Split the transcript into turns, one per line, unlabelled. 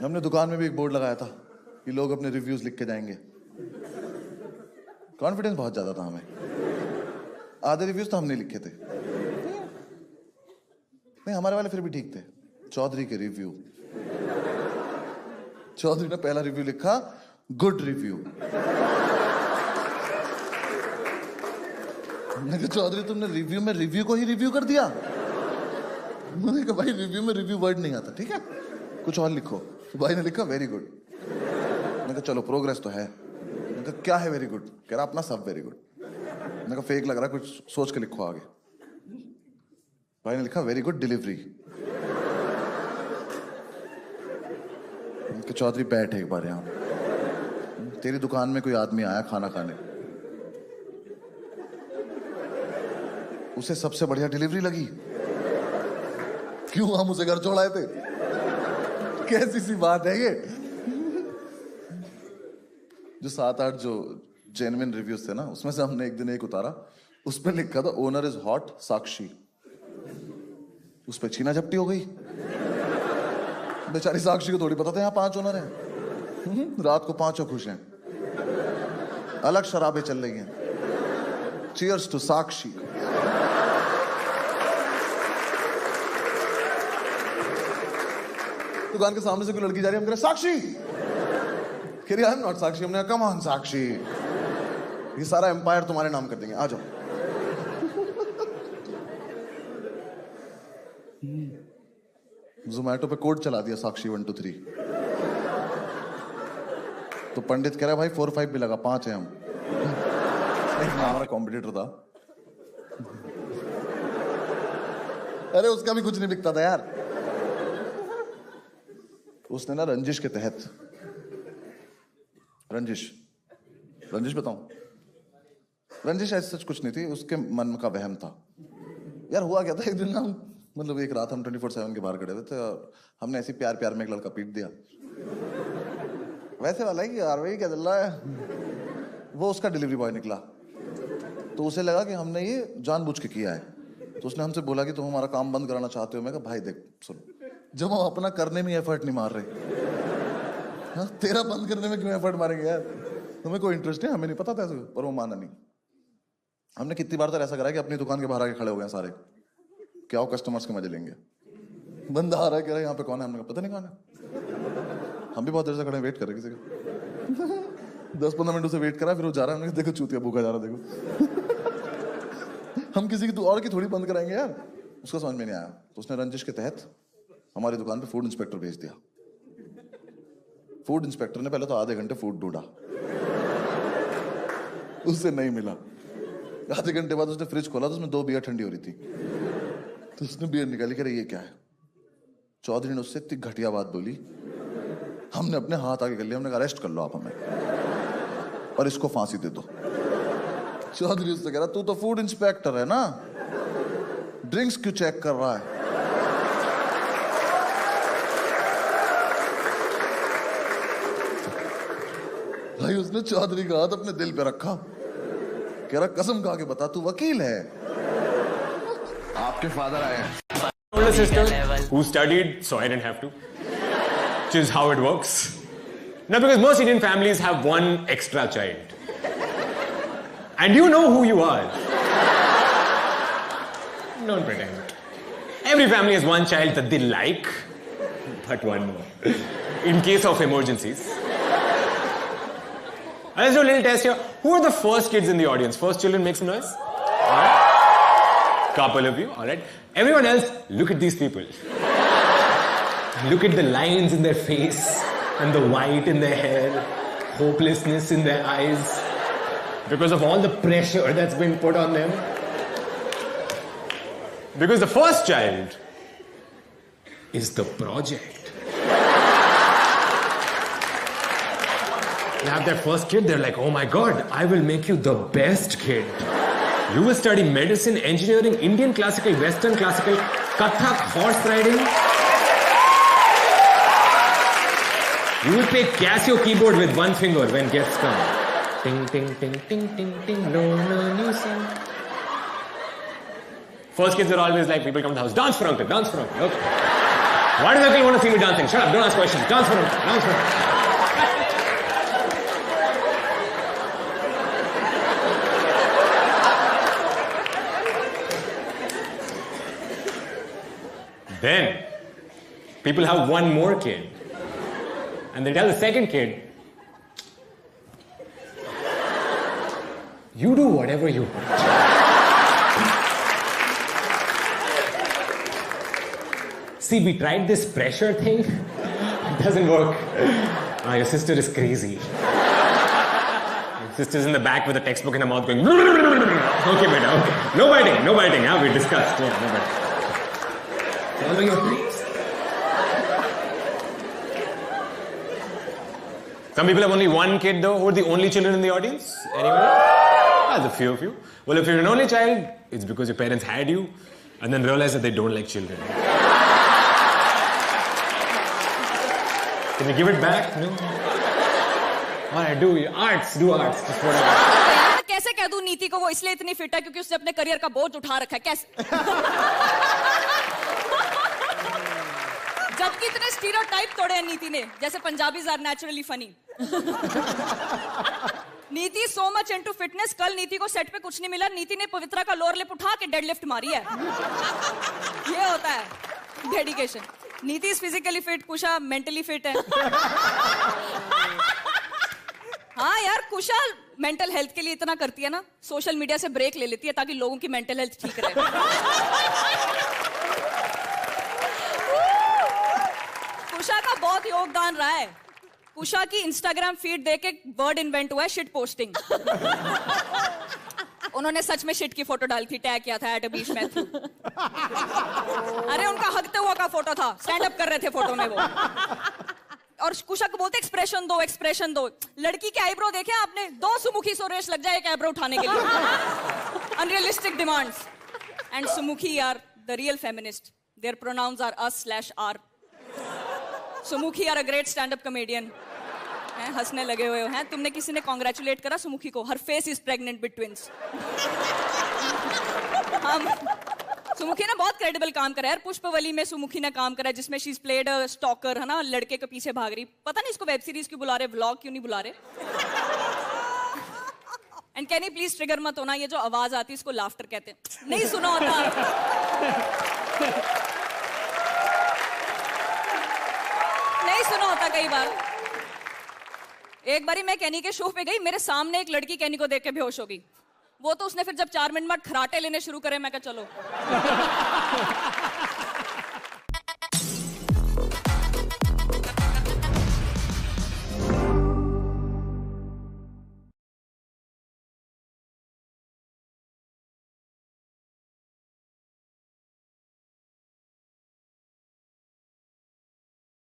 हमने दुकान में भी एक बोर्ड लगाया था कि लोग अपने रिव्यूज लिख के जाएंगे। कॉन्फिडेंस बहुत ज्यादा था हमें। आधे रिव्यूज तो हमने लिखे थे। नहीं, हमारे वाले फिर भी ठीक थे। चौधरी के रिव्यू, चौधरी ने पहला रिव्यू लिखा, गुड रिव्यू। मैंने कहा चौधरी तुमने रिव्यू में रिव्यू को ही रिव्यू कर दिया। मैंने कहा भाई रिव्यू में रिव्यू वर्ड नहीं आता, ठीक है कुछ और लिखो। तो भाई ने लिखा वेरी गुड। मैंने कहा चलो प्रोग्रेस तो है। मैंने कहा क्या है वेरी गुड? कह रहा अपना सब वेरी गुड। मैंने कहा फेक लग रहा, कुछ सोच के लिखो आगे। भाई ने लिखा वेरी गुड डिलीवरी। चौधरी बैठ एक बार यहां, तेरी दुकान में कोई आदमी आया खाना खाने, उसे सबसे बढ़िया डिलीवरी लगी, क्यों हम उसे घर छोड़ाए थे? कैसी सी बात है ये? जो 7-8 जो जेन्युइन रिव्यूज थे ना, उसमें से हमने एक दिन एक उतारा, उस पर लिखा था ओनर इज हॉट साक्षी। उस पर छीना झपटी हो गई। बेचारी साक्षी को थोड़ी पता था यहाँ 5 ओनर हैं। रात को 5 खुश हैं, अलग शराबें चल रही हैं। चीयर्स टू साक्षी। दुकान के सामने से कोई लड़की जा रही है, हम कह रहे साक्षी, कह रही आई एम नॉट साक्षी। हमने कम ऑन साक्षी, ये सारा एम्पायर तुम्हारे नाम कर देंगे, आ जाओ। जोमैटो पे कोड चला दिया साक्षी 1 2 3। तो पंडित कह रहा है भाई 4 5 भी लगा, 5 है हम। हमारा कॉम्पिटिटर था। अरे उसका भी कुछ नहीं बिकता था यार। उसने ना रंजिश के तहत, रंजिश बताऊं, रंजिश ऐसा सच कुछ नहीं थी, उसके मन का वहम था यार। हुआ क्या था, एक दिन ना मतलब एक रात हम 24/7 के बाहर खड़े थे, तो हमने ऐसी प्यार प्यार में एक लड़का पीट दिया। वैसे वाला है कि यार भाई क्या चल रहा है। वो उसका डिलीवरी बॉय निकला, तो उसे लगा कि हमने ये जानबूझ के किया है। तो उसने हमसे बोला कि तुम हमारा काम बंद कराना चाहते हो। मैं कहा भाई देख सुन, जब हम अपना करने में एफर्ट नहीं मार रहे, हाँ तेरा बंद करने में क्यों एफर्ट मारेंगे यार? तुम्हें कोई इंटरेस्ट नहीं, हमें नहीं पता था ऐसे। पर वो माना नहीं। हमने कितनी बार तो ऐसा करा कि अपनी दुकान के बाहर आके खड़े हो गए सारे, क्या हो कस्टमर्स के मजे लेंगे। बंदा आ रहा है, कह रहा है यहाँ पे कौन है? हमने कहा पता नहीं कौन है। हम भी बहुत देर से खड़े वेट कर रहे किसी का। 10-15 मिनट से वेट करा, फिर वो जा रहा है। हमने देखो चूतिया भूखा जा रहा, देखो। हम किसी की और की थोड़ी बंद कराएंगे यार। उसका समझ में नहीं आया, तो उसने रंजिश के तहत हमारी दुकान पे फूड इंस्पेक्टर भेज दिया। फूड इंस्पेक्टर ने पहले तो आधे घंटे फूड ढूंढा, उससे नहीं मिला। आधे घंटे बाद उसने फ्रिज खोला, तो उसमें 2 बियर ठंडी हो रही थी। तो उसने बियर निकाली, कह रही ये क्या है? चौधरी ने उससे इतनी घटिया बात बोली, हमने अपने हाथ आगे कर लिया। हमने कहा अरेस्ट कर लो आप हमें, और इसको फांसी दे दो। चौधरी उससे कह रहा तू तो फूड इंस्पेक्टर है ना, ड्रिंक्स क्यों चेक कर रहा है? भाई उसने चौधरी का हाथ अपने दिल पे रखा, कह रहा कसम खा के बता तू वकील है? आपके फादर आए हैं।
Older sister who studied, so I didn't have to. Which is how it works. Now, because most Indian families have one extra child, and you know who you are. Don't pretend. Every family has one child that they like, but one more. In case of emergencies. Let's do a little test here. Who are the first kids in the audience? First children, make some noise. All right. Couple of you, all right. Everyone else, look at these people. Look at the lines in their face and the white in their hair, hopelessness in their eyes because of all the pressure that's been put on them. Because the first child is the project. They have their first kid, they're like, oh my God, I will make you the best kid. You will study medicine, engineering, Indian classical, Western classical, Kathak, horse riding. You will play Casio keyboard with one finger when guests come. Ting, ting, ting, ting, ting, ting, learn a new song. First kids are always like, people come to the house, dance for uncle, okay. Why does uncle want to see me dancing? Shut up, don't ask questions. Dance for him. Dance for him. Then, people have one more kid. And they tell the second kid, you do whatever you want. See, we tried this pressure thing. It doesn't work. Your sister is crazy. Your sister's in the back with a textbook in her mouth going, okay, beta, okay. No biting, yeah, we discussed. Yeah, no biting. Follow your dreams. Some people have only one kid though. Who are the only children in the audience? Anyone? There's a few of you. Well, if you're an only child, it's because your parents had you and then realized that they don't like children. Can you give it back? No? Alright, do arts, just whatever.
कैसे कह दूं नीति को वो इसलिए इतनी fit है क्योंकि उसने अपने करियर का बोझ उठा रखा है कैसे जबकि इतने स्टीरियोटाइप तोड़े हैं नीति ने जैसे पंजाबीज आर नेचुरली फनी नीति सो मच इनटू फिटनेस कल नीति को सेट पे कुछ नहीं मिला नीति ने पवित्रा का लोअर लिप उठा के डेडलिफ्ट मारी है ये होता है dedication Niti is physically fit Kusha mentally fit है हाँ यार कुशा मेंटल हेल्थ के लिए इतना करती है ना सोशल मीडिया से ब्रेक ले लेती है ताकि लोगों की मेंटल हेल्थ ठीक रहे कुशा का बहुत योगदान रहा है कुशा की इंस्टाग्राम फीड देख के वर्ड इन्वेंट हुआ है शिट पोस्टिंग उन्होंने सच में शिट की फोटो डाली थी टैग किया था एट अ बीच मैथ्यू अरे उनका हगते हुआ का फोटो था स्टैंड अप कर रहे थे फोटो में वो और कुशा को बोलते एक्सप्रेशन दो लड़की के आईब्रो देखे आपने 2 सुमुखी सुरेश लग जाए एक आईब्रो उठाने के लिए unrealistic demands and Sumukhi are the real feminist their pronouns are us/r Sumukhi are a great stand up comedian हंसने लगे हुए हैं तुमने किसी ने कॉन्ग्रेचुलेट करा सुमुखी को her face is pregnant with twins Sumukhi ने बहुत क्रेडिबल काम करा है पुष्पवली में सुमुखी ने काम करा है जिसमें she is played a stalker है ना लड़के के पीछे भाग रही पता नहीं इसको वेब सीरीज क्यों बुला रहे व्लॉग क्यों नहीं बुला रहे and can you please trigger मत होना ये जो आवाज आती है इसको लाफ्टर कहते हैं नहीं सुना होता नहीं सुना होता कई बार एक बारी मैं कैनी के शो पे गई मेरे सामने एक लड़की कैनी को देख के बेहोश हो गई वो तो उसने फिर जब 4 मिनट बाद खराटे लेने शुरू करे मैं कहा चलो